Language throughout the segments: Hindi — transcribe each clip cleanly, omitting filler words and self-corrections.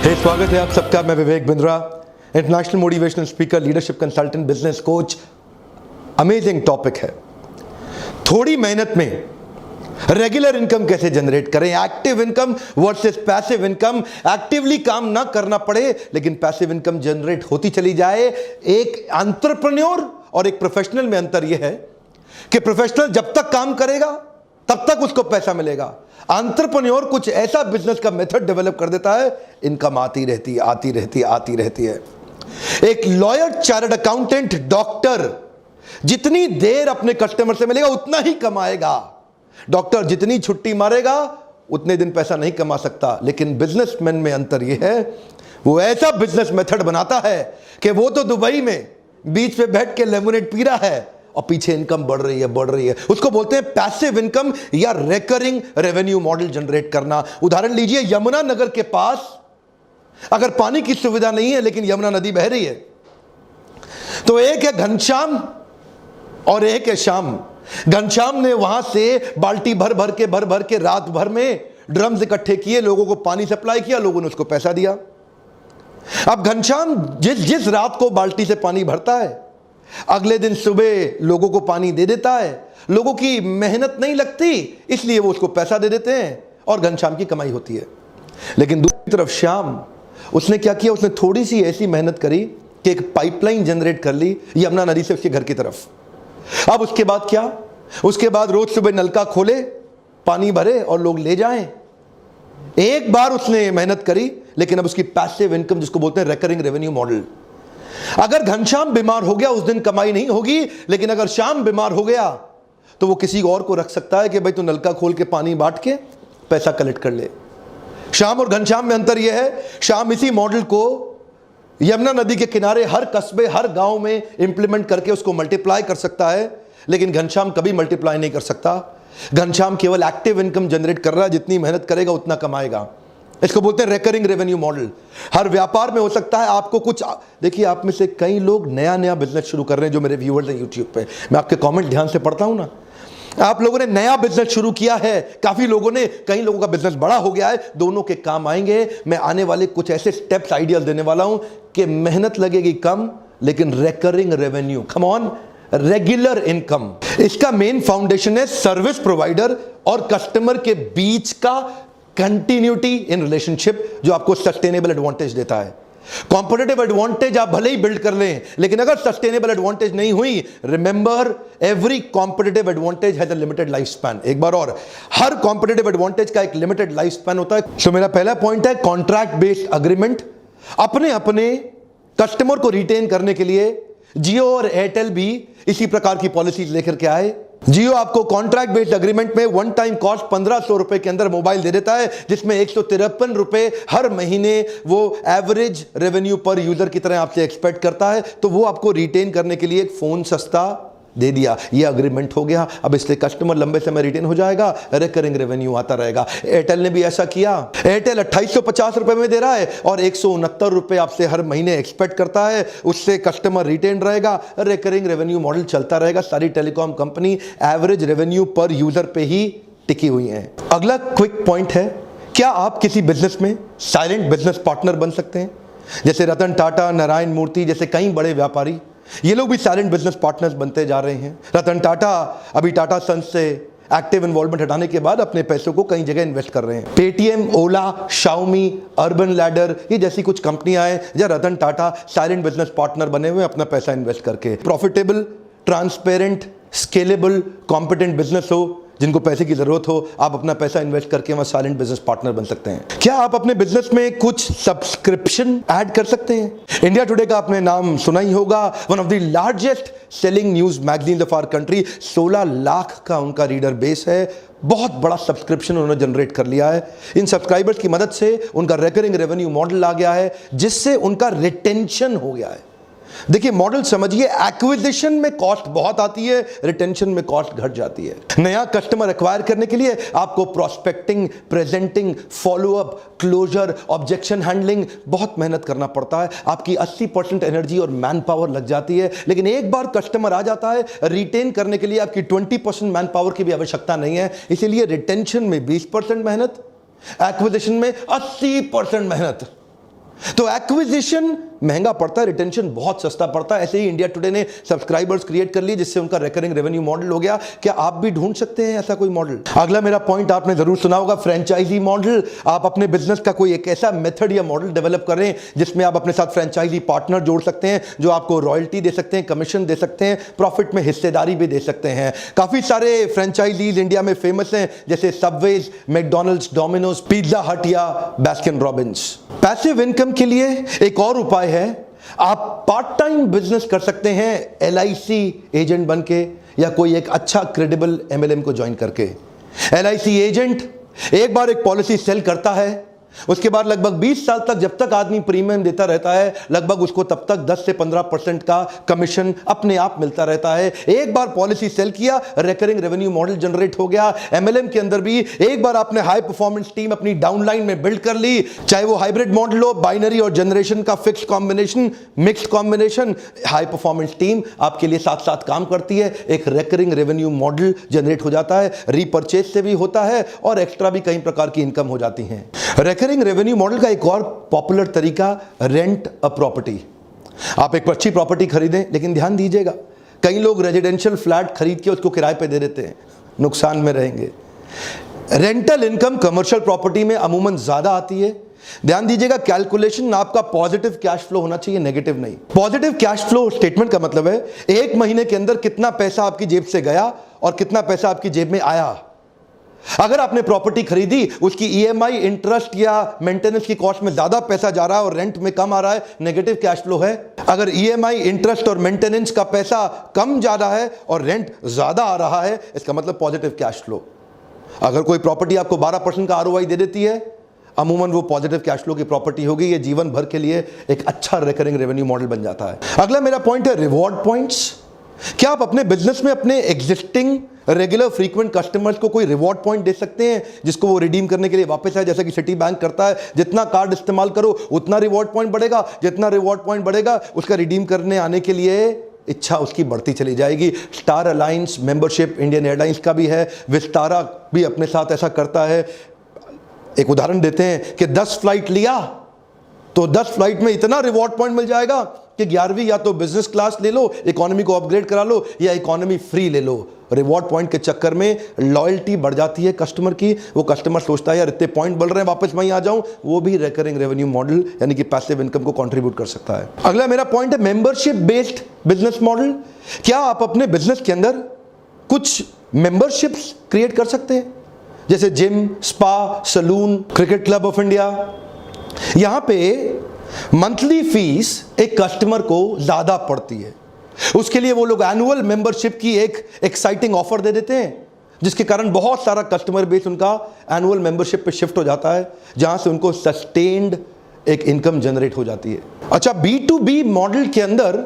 स्वागत है आप सबका। मैं Vivek Bindra, international motivational speaker, leadership consultant, business coach. Amazing topic है। थोड़ी मेहनत में रेगुलर इनकम कैसे जनरेट करें, active income versus passive income. Actively काम ना करना पड़े लेकिन पैसिव इनकम जनरेट होती चली जाए। एक एंटरप्रेन्योर और एक प्रोफेशनल में अंतर यह है कि प्रोफेशनल जब तक काम करेगा तब तक उसको पैसा मिलेगा। एंटरप्रेन्योर कुछ ऐसा बिजनेस का मेथड डेवलप कर देता है, इनकम आती रहती है। एक लॉयर, चार्टर्ड अकाउंटेंट, डॉक्टर जितनी देर अपने कस्टमर से मिलेगा उतना ही कमाएगा। डॉक्टर जितनी छुट्टी मारेगा उतने दिन पैसा नहीं कमा सकता। लेकिन बिजनेसमैन में अंतर यह है, वो ऐसा बिजनेस मेथड बनाता है कि वो तो दुबई में बीच पे बैठ के लेमोनेड पी रहा है और पीछे इनकम बढ़ रही है। उसको बोलते हैं पैसिव इनकम या रिकरिंग रेवेन्यू मॉडल जनरेट करना। उदाहरण लीजिए, यमुना नगर के पास अगर पानी की सुविधा नहीं है लेकिन यमुना नदी बह रही है, तो एक है घनश्याम और एक है श्याम। घनश्याम ने वहां से बाल्टी भर भर के रात भर में ड्रम्स इकट्ठे किए, लोगों को पानी सप्लाई किया, लोगों ने उसको पैसा दिया। अब घनश्याम जिस रात को बाल्टी से पानी भरता है, अगले दिन सुबह लोगों को पानी दे देता है। लोगों की मेहनत नहीं लगती, इसलिए वो उसको पैसा दे देते हैं और घनश्याम की कमाई होती है। लेकिन दूसरी तरफ श्याम, उसने क्या किया, उसने थोड़ी सी ऐसी मेहनत करी कि एक पाइपलाइन जनरेट कर ली यमुना नदी से उसके घर की तरफ। अब उसके बाद क्या, उसके बाद रोज सुबह नलका खोले, पानी भरे और लोग ले जाएं। एक बार उसने मेहनत करी, लेकिन अब उसकी पैसिव इनकम, जिसको बोलते हैं रिकरिंग रेवेन्यू मॉडल। अगर घनश्याम बीमार हो गया उस दिन कमाई नहीं होगी, लेकिन अगर श्याम बीमार हो गया तो वो किसी और को रख सकता है कि भाई तू नलका खोल के पानी बांट के पैसा कलेक्ट कर ले। श्याम और घनश्याम में अंतर यह है, श्याम इसी मॉडल को यमुना नदी के किनारे हर कस्बे, हर गांव में इंप्लीमेंट करके उसको मल्टीप्लाई कर सकता है, लेकिन घनश्याम कभी मल्टीप्लाई नहीं कर सकता। घनश्याम केवल एक्टिव इनकम जनरेट कर रहा है, जितनी मेहनत करेगा उतना कमाएगा। इसको बोलते हैं रिकरिंग रेवेन्यू मॉडल। हर व्यापार में हो सकता है आपको कुछ, देखिए आप में से कई लोग नया बिजनेस शुरू कर रहे हैं जो मेरे व्यूअर्स हैं यूट्यूब पे। मैं आपके कमेंट ध्यान से पढ़ता हूं ना। आप लोगों ने नया बिजनेस शुरू किया है, काफी लोगों ने, कई लोगों का बिजनेस बड़ा हो गया है, दोनों के काम आएंगे। मैं आने वाले कुछ ऐसे स्टेप्स, आइडियाज देने वाला हूं कि मेहनत लगेगी कम लेकिन recurring revenue, come on, regular income. इसका मेन फाउंडेशन है सर्विस प्रोवाइडर और कस्टमर के बीच का कंटिन्यूटी इन रिलेशनशिप, जो आपको सस्टेनेबल एडवांटेज देता है। कॉम्पिटिटिव एडवांटेज आप भले ही बिल्ड कर लें, लेकिन अगर सस्टेनेबल एडवांटेज नहीं हुई, remember every competitive advantage has a limited life span. एक बार और, हर कॉम्पिटिटिव एडवांटेज का एक लिमिटेड लाइफ स्पैन होता है। तो मेरा पहला पॉइंट है कॉन्ट्रैक्ट बेस्ड अग्रीमेंट। अपने कस्टमर को रिटेन करने के लिए जियो और एयरटेल भी इसी प्रकार की पॉलिसीज लेकर के आए। जियो आपको कॉन्ट्रैक्ट बेस्ड अग्रीमेंट में वन टाइम कॉस्ट 1500 रुपए के अंदर मोबाइल दे देता है, जिसमें 153 रुपए हर महीने वो एवरेज रेवेन्यू पर यूजर की तरह आपसे एक्सपेक्ट करता है। तो वो आपको रिटेन करने के लिए एक फोन सस्ता दे दिया, ये अग्रीमेंट हो गया। अब इसलिए कस्टमर लंबे समय रिटेन हो जाएगा, रिकरिंग रेवेन्यू आता रहेगा। एयरटेल ने भी ऐसा किया। एयरटेल 2850 रुपए में दे रहा है और 169 रुपए आपसे हर महीने एक्सपेक्ट करता है, उससे कस्टमर रिटेन रहेगा, रिकरिंग रेवेन्यू मॉडल चलता रहेगा। सारी टेलीकॉम कंपनी एवरेज रेवेन्यू पर यूजर पे ही टिकी हुई है। अगला क्विक पॉइंट है, क्या आप किसी बिजनेस में साइलेंट बिजनेस पार्टनर बन सकते हैं? जैसे रतन टाटा, नारायण मूर्ति जैसे कई बड़े व्यापारी, ये लोग भी साइलेंट बिजनेस पार्टनर्स बनते जा रहे हैं। रतन टाटा अभी टाटा सन्स से एक्टिव इन्वॉल्वमेंट हटाने के बाद अपने पैसों को कई जगह इन्वेस्ट कर रहे हैं। पेटीएम, ओला, शाओमी, अर्बन लैडर, ये जैसी कुछ कंपनियां हैं जहां Ratan Tata silent business partner बने हुए अपना पैसा इन्वेस्ट करके। Profitable, transparent, scalable, competent business हो, जिनको पैसे की जरूरत हो, आप अपना पैसा इन्वेस्ट करके वहां साइलेंट बिजनेस पार्टनर बन सकते हैं। क्या आप अपने बिजनेस में कुछ सब्सक्रिप्शन ऐड कर सकते हैं? इंडिया टुडे का आपने नाम सुना ही होगा, one of the largest selling news magazine of our country. 16 lakh का उनका रीडर बेस है, बहुत बड़ा सब्सक्रिप्शन उन्होंने जनरेट कर लिया है। इन सब्सक्राइबर्स की मदद से उनका रिकरिंग रेवेन्यू मॉडल आ गया है, जिससे उनका रिटेंशन हो गया है। देखिए मॉडल समझिए, एक्विजिशन में कॉस्ट बहुत आती है, रिटेंशन में कॉस्ट घट जाती है। नया कस्टमर एक्वायर करने के लिए आपको prospecting, presenting, follow up, closure, objection handling बहुत मेहनत करना पड़ता है। आपकी 80% एनर्जी और मैन पावर लग जाती है। लेकिन एक बार कस्टमर आ जाता है, रिटेन करने के लिए आपकी 20% मैन पावर की भी आवश्यकता नहीं है। इसीलिए रिटेंशन में 20% मेहनत, एक्विजिशन में 80% मेहनत। तो एक्विजिशन महंगा पड़ता है, रिटेंशन बहुत सस्ता पड़ता है। ऐसे ही इंडिया टुडे ने सब्सक्राइबर्स क्रिएट कर लिए जिससे उनका रिकरिंग रेवेन्यू मॉडल हो गया। क्या आप भी ढूंढ सकते हैं ऐसा कोई मॉडल? अगला मेरा पॉइंट आपने जरूर सुना होगा, फ्रेंचाइजी मॉडल। आप अपने बिजनेस का कोई एक ऐसा मेथड या मॉडल डेवलप करें जिसमें आप अपने साथ फ्रेंचाइजी पार्टनर जोड़ सकते हैं जो आपको रॉयल्टी दे सकते हैं, कमीशन दे सकते हैं, प्रॉफिट में हिस्सेदारी भी दे सकते हैं। काफी सारे फ्रेंचाइजीज इंडिया में फेमस हैं जैसे सबवेज, मैकडॉनल्ड्स, डोमिनोज, पिज्जा हट या बास्किन रॉबिन्स। पैसिव इनकम के लिए एक और उपाय है, आप पार्ट टाइम बिजनेस कर सकते हैं LIC एजेंट बनके या कोई एक अच्छा क्रेडिबल MLM को ज्वाइन करके। LIC एजेंट एक बार एक पॉलिसी सेल करता है, उसके बाद लगभग 20 साल तक जब तक आदमी प्रीमियम देता रहता है, लगभग उसको तब तक 10 से 15% का कमीशन अपने आप मिलता रहता है। एक बार पॉलिसी सेल किया, रिकरिंग रेवेन्यू मॉडल जनरेट हो गया। MLM के अंदर भी एक बार आपने हाई परफॉर्मेंस टीम अपनी डाउनलाइन में बिल्ड कर ली, चाहे वो हाइब्रिड मॉडल हो, बाइनरी और जनरेशन का fix combination, mixed combination, high performance team आपके लिए साथ साथ काम करती है। एक रिकरिंग रेवेन्यू मॉडल जनरेट हो जाता है, रीपर्चेज से भी होता है और एक्स्ट्रा भी कई प्रकार की इनकम हो जाती है। रिकरिंग रेवेन्यू मॉडल का एक और पॉपुलर तरीका, रेंट अ प्रॉपर्टी। आप एक अच्छी प्रॉपर्टी खरीदें, लेकिन ध्यान दीजिएगा कई लोग रेजिडेंशियल फ्लैट खरीद के उसको किराए पे दे देते हैं, नुकसान में रहेंगे। रेंटल इनकम कमर्शियल प्रॉपर्टी में अमूमन ज्यादा आती है। ध्यान दीजिएगा, कैलकुलेशन आपका पॉजिटिव कैश फ्लो होना चाहिए, नेगेटिव नहीं। पॉजिटिव कैश फ्लो स्टेटमेंट का मतलब है एक महीने के अंदर कितना पैसा आपकी जेब से गया और कितना पैसा आपकी जेब में आया। अगर आपने प्रॉपर्टी खरीदी, उसकी EMI, इंटरेस्ट या मेंटेनेंस की कॉस्ट में ज्यादा पैसा जा रहा है और रेंट में कम आ रहा है, नेगेटिव कैश फ्लो है। अगर EMI, इंटरेस्ट और मेंटेनेंस का पैसा कम जा रहा है और रेंट ज्यादा आ रहा है, इसका मतलब पॉजिटिव कैश फ्लो। अगर कोई प्रॉपर्टी आपको 12% का ROI दे देती है, अमूमन वो पॉजिटिव कैश फ्लो की प्रॉपर्टी होगी। ये जीवन भर के लिए एक अच्छा रिकरिंग रेवेन्यू मॉडल बन जाता है। अगला मेरा पॉइंट है रिवॉर्ड पॉइंट्स। क्या आप अपने बिजनेस में अपने एग्जिस्टिंग रेगुलर फ्रीक्वेंट कस्टमर्स को कोई रिवॉर्ड पॉइंट दे सकते हैं जिसको वो रिडीम करने के लिए वापस आए? जैसा कि सिटी बैंक करता है, जितना कार्ड इस्तेमाल करो उतना रिवॉर्ड पॉइंट बढ़ेगा, जितना रिवॉर्ड पॉइंट बढ़ेगा उसका रिडीम करने आने के लिए इच्छा उसकी बढ़ती चली जाएगी। Star alliance membership Indian airlines का भी है, विस्तारा भी अपने साथ ऐसा करता है। एक उदाहरण देते हैं कि 10 फ्लाइट लिया तो 10 फ्लाइट में इतना रिवॉर्ड पॉइंट मिल जाएगा कि 11वीं या तो बिजनेस क्लास ले लो, इकोनॉमी को अपग्रेड करा लो या इकोनॉमी फ्री ले लो। रिवॉर्ड पॉइंट के चक्कर में लॉयल्टी बढ़ जाती है कस्टमर की। वो कस्टमर सोचता है यार इतने पॉइंट बढ़ रहे हैं, वापस वहीं आ जाऊं। वो भी रिकरिंग रेवेन्यू मॉडल यानी कि पैसिव इनकम को कंट्रीब्यूट कर सकता है। अगला मेरा पॉइंट है मेंबरशिप बेस्ड बिजनेस मॉडल। क्या आप अपने बिजनेस के अंदर कुछ मेंबरशिप्स क्रिएट कर सकते हैं, जैसे gym, spa, salon, cricket club of India. यहां पे मंथली फीस एक कस्टमर को ज्यादा पड़ती है, उसके लिए वो लोग एनुअल मेंबरशिप की एक एक्साइटिंग ऑफर दे देते हैं, जिसके कारण बहुत सारा कस्टमर बेस उनका एनुअल मेंबरशिप पे शिफ्ट हो जाता है, जहां से उनको सस्टेन्ड एक इनकम जनरेट हो जाती है। अच्छा, B2B मॉडल के अंदर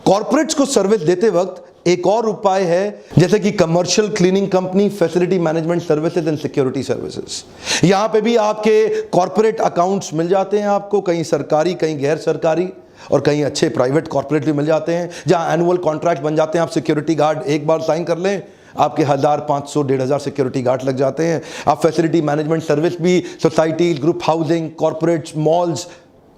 कॉर्पोरेट्स को सर्विस देते वक्त एक और उपाय है, जैसे कि commercial cleaning company, facility management services and security services. यहां पे भी आपके कॉर्पोरेट अकाउंट्स मिल जाते हैं आपको, कहीं सरकारी, कहीं गैर सरकारी और कहीं अच्छे प्राइवेट कॉर्पोरेट भी मिल जाते हैं, जहां एनुअल कॉन्ट्रैक्ट बन जाते हैं। आप सिक्योरिटी गार्ड एक बार साइन कर लें, आपके 1000, 500, 1500 सिक्योरिटी गार्ड लग जाते हैं। आप फैसिलिटी मैनेजमेंट सर्विस भी society, group housing, corporates, malls,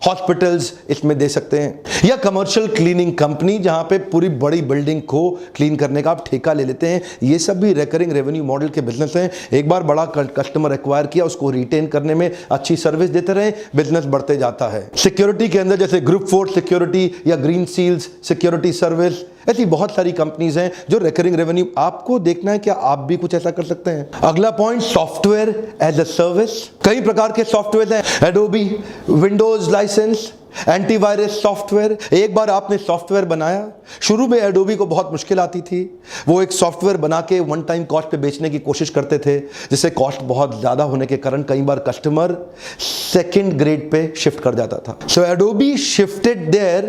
hospitals इसमें दे सकते हैं। या कमर्शियल क्लीनिंग कंपनी, जहां पे पूरी बड़ी बिल्डिंग को क्लीन करने का आप ठेका ले लेते हैं। ये सब भी रिकरिंग रेवेन्यू मॉडल के बिजनेस हैं। एक बार बड़ा कस्टमर एक्वायर किया, उसको रिटेन करने में अच्छी सर्विस देते रहे, बिजनेस बढ़ते जाता है। सिक्योरिटी के अंदर जैसे ग्रुप फोर्स सिक्योरिटी या ग्रीन सील्स सिक्योरिटी सर्विस, ऐसी बहुत सारी कंपनीज हैं जो रिकरिंग रेवेन्यू। आपको देखना है क्या आप भी कुछ ऐसा कर सकते हैं। अगला point, software as a service. कई प्रकार के सॉफ्टवेयर हैं, Adobe, Windows license, antivirus software. एक बार आपने सॉफ्टवेयर बनाया, शुरू में एडोबी को बहुत मुश्किल आती थी, वो एक सॉफ्टवेयर बना के वन टाइम कॉस्ट पे बेचने की कोशिश करते थे, जिससे कॉस्ट बहुत ज्यादा होने के कारण कई बार कस्टमर सेकंड ग्रेड पे शिफ्ट कर जाता था। So Adobe shifted their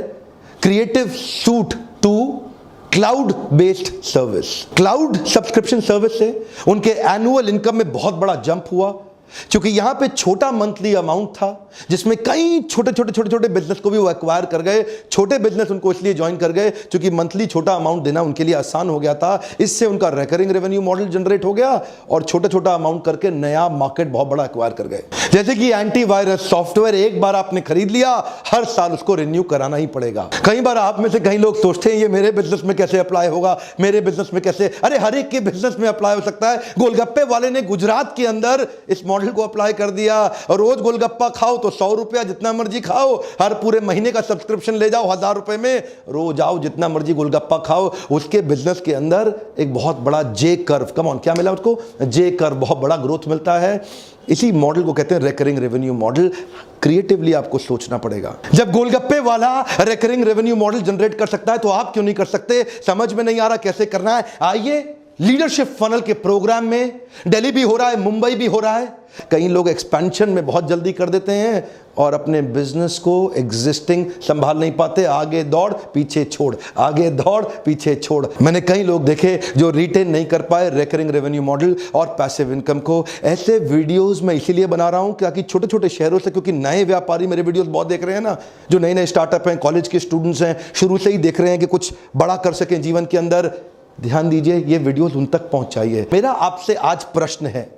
creative suite to cloud based service. Cloud subscription service से उनके एनुअल इनकम में बहुत बड़ा जंप हुआ। क्योंकि यहां पे छोटा मंथली अमाउंट था जिसमें कई छोटे बिजनेस को भी वो एक्वायर कर गए। छोटे बिजनेस उनको इसलिए ज्वाइन कर गए क्योंकि मंथली छोटा अमाउंट देना उनके लिए आसान हो गया था। इससे उनका रिकरिंग रेवेन्यू मॉडल जनरेट हो गया और छोटा अमाउंट करके नया मार्केट बहुत बड़ा एक्वायर कर गए। जैसे कि एंटीवायरस सॉफ्टवेयर एक बार आपने खरीद लिया, हर साल उसको रिन्यू कराना ही पड़ेगा। कई बार आप में से कई लोग सोचते हैं ये मेरे बिजनेस में कैसे अप्लाई होगा, मेरे बिजनेस में कैसे? अरे हर एक के बिजनेस में अप्लाई हो सकता है। गोलगप्पे वाले ने गुजरात के अंदर इस मॉडल को अप्लाई कर दिया और रोज गोलगप्पा खाओ तो 100 रुपया, जितना मर्जी खाओ। हर पूरे महीने का सब्सक्रिप्शन ले जाओ 1000 रुपए में, रोज आओ जितना मर्जी गोलगप्पा खाओ। उसके बिजनेस के अंदर एक बहुत बड़ा जे कर्व, कम ऑन, क्या मिला उसको? जे कर्व, बहुत बड़ा ग्रोथ मिलता है। इसी मॉडल को कहते हैं रिकरिंग रेवेन्यू मॉडल। क्रिएटिवली आपको सोचना पड़ेगा। जब गोलगप्पे वाला रिकरिंग रेवेन्यू मॉडल जनरेट कर सकता है तो आप क्यों नहीं कर सकते? समझ में नहीं आ रहा कैसे करना है? आइए, लीडरशिप फनल के प्रोग्राम में दिल्ली भी हो रहा है, मुंबई भी हो रहा है। कई लोग एक्सपेंशन में बहुत जल्दी कर देते हैं और अपने बिजनेस को एग्जिस्टिंग संभाल नहीं पाते। आगे दौड़ पीछे छोड़, आगे दौड़ पीछे छोड़। मैंने कई लोग देखे जो रिटेन नहीं कर पाए रिकरिंग रेवेन्यू मॉडल और पैसिव इनकम को। ऐसे वीडियोस मैं इसीलिए बना रहा हूं ताकि छोटे शहरों से, क्योंकि नए व्यापारी मेरे वीडियोस बहुत देख रहे हैं ना, जो नए स्टार्टअप हैं, कॉलेज के स्टूडेंट्स हैं, शुरू से ही देख रहे हैं कि कुछ बड़ा कर सकें जीवन के अंदर। ध्यान दीजिए, ये वीडियोस उन तक पहुंचाइए। मेरा आपसे आज प्रश्न है,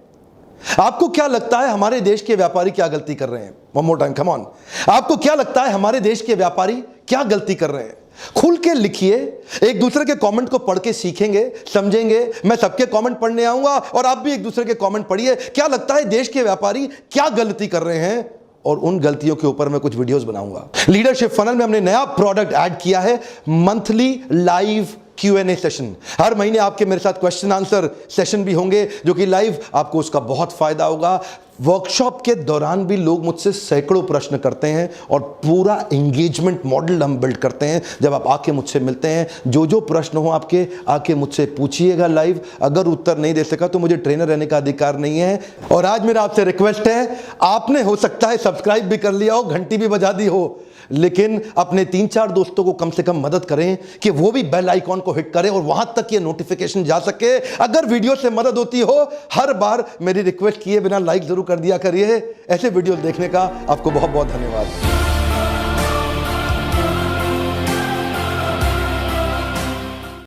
आपको क्या लगता है हमारे देश के व्यापारी क्या गलती कर रहे हैं? One more time, come on. आपको क्या लगता है हमारे देश के व्यापारी क्या गलती कर रहे हैं? खुल के लिखिए। एक दूसरे के कमेंट को पढ़ के सीखेंगे, समझेंगे। मैं सबके कमेंट पढ़ने आऊंगा और आप भी एक दूसरे के कमेंट पढ़िए। क्या लगता है देश के व्यापारी क्या गलती कर रहे हैं? और उन गलतियों के ऊपर मैं कुछ वीडियोस बनाऊंगा। लीडरशिप फनल में हमने नया प्रोडक्ट ऐड किया है, मंथली लाइव Q&A सेशन। हर महीने आपके मेरे साथ क्वेश्चन आंसर सेशन भी होंगे जो कि लाइव, आपको उसका बहुत फायदा होगा। वर्कशॉप के दौरान भी लोग मुझसे सैकड़ों प्रश्न करते हैं और पूरा एंगेजमेंट मॉडल हम बिल्ड करते हैं। जब आप आके मुझसे मिलते हैं, जो प्रश्न हो आपके, आके मुझसे पूछिएगा लाइव। अगर उत्तर नहीं दे सका तो मुझे ट्रेनर रहने का अधिकार नहीं है। और आज मेरा आपसे रिक्वेस्ट है, आपने हो सकता है सब्सक्राइब भी कर लिया हो, घंटी भी बजा दी हो, लेकिन अपने 3-4 दोस्तों को कम से कम मदद करें कि वो भी बेल आइकॉन को हिट करें और वहां तक ये नोटिफिकेशन जा सके। अगर वीडियो से मदद होती हो, हर बार मेरी रिक्वेस्ट किए बिना लाइक जरूर कर दिया करिए। ऐसे वीडियो देखने का आपको बहुत बहुत धन्यवाद।